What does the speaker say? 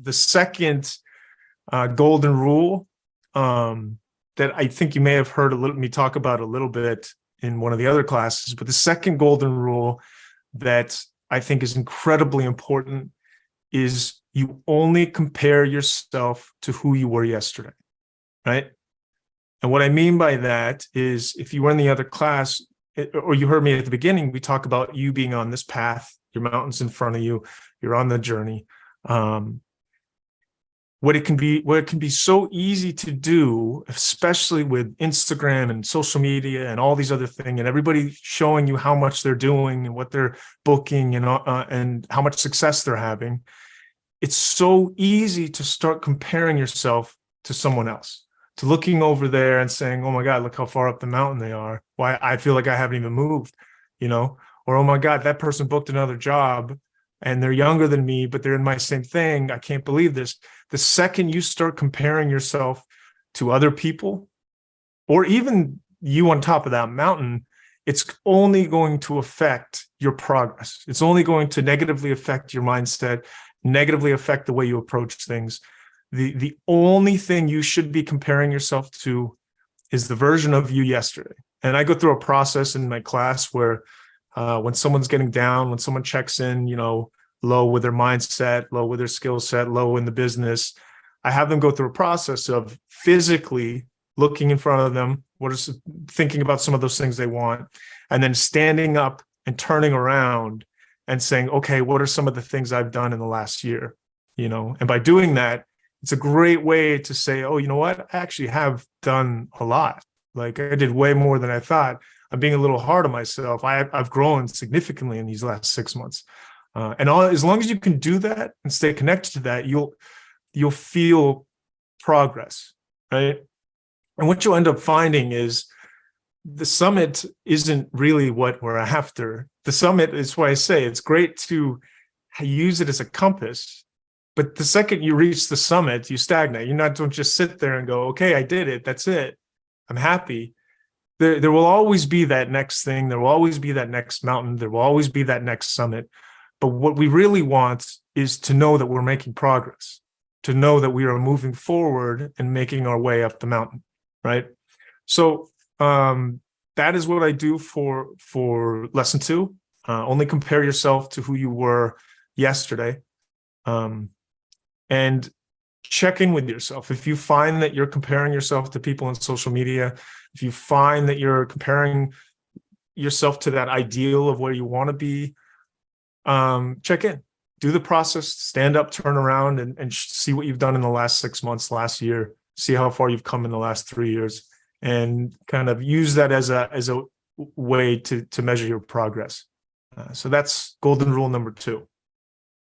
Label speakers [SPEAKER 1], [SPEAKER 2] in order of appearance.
[SPEAKER 1] the second golden rule that I think you may have heard me talk about a little bit in one of the other classes, but the second golden rule that I think is incredibly important is you only compare yourself to who you were yesterday, right? And what I mean by that is if you were in the other class, or you heard me at the beginning, we talk about you being on this path, your mountains in front of you, you're on the journey. What it can be so easy to do, especially with Instagram and social media and all these other things, and everybody showing you how much they're doing and what they're booking and how much success they're having. It's so easy to start comparing yourself to someone else, to looking over there and saying, oh my God, look how far up the mountain they are. Why I feel like I haven't even moved, or, oh my God, that person booked another job and they're younger than me, but they're in my same thing. I can't believe this. The second you start comparing yourself to other people, or even you on top of that mountain, it's only going to affect your progress. It's only going to negatively affect your mindset, negatively affect the way you approach things. The only thing you should be comparing yourself to is the version of you yesterday. And I go through a process in my class where when someone's getting down, when someone checks in, low with their mindset, low with their skill set, low in the business, I have them go through a process of physically looking in front of them, thinking about some of those things they want, and then standing up and turning around and saying, okay, what are some of the things I've done in the last year? And by doing that, it's a great way to say, oh, you know what? I actually have done a lot. Like I did way more than I thought. I'm being a little hard on myself. I've grown significantly in these last 6 months. As long as you can do that and stay connected to that, you'll feel progress, right? And what you'll end up finding is the summit isn't really what we're after. The summit is why I say it's great to use it as a compass, but the second you reach the summit, you stagnate. Don't just sit there and go, okay, I did it. That's it. I'm happy. There will always be that next thing. There will always be that next mountain. There will always be that next summit. But what we really want is to know that we're making progress, to know that we are moving forward and making our way up the mountain, right? So that is what I do for lesson 2. Only compare yourself to who you were yesterday. And check in with yourself. If you find that you're comparing yourself to people on social media, if you find that you're comparing yourself to that ideal of where you want to be, check in, do the process, stand up, turn around, and see what you've done in the last 6 months, last year, see how far you've come in the last 3 years, and kind of use that as a way to measure your progress. So that's golden rule number 2.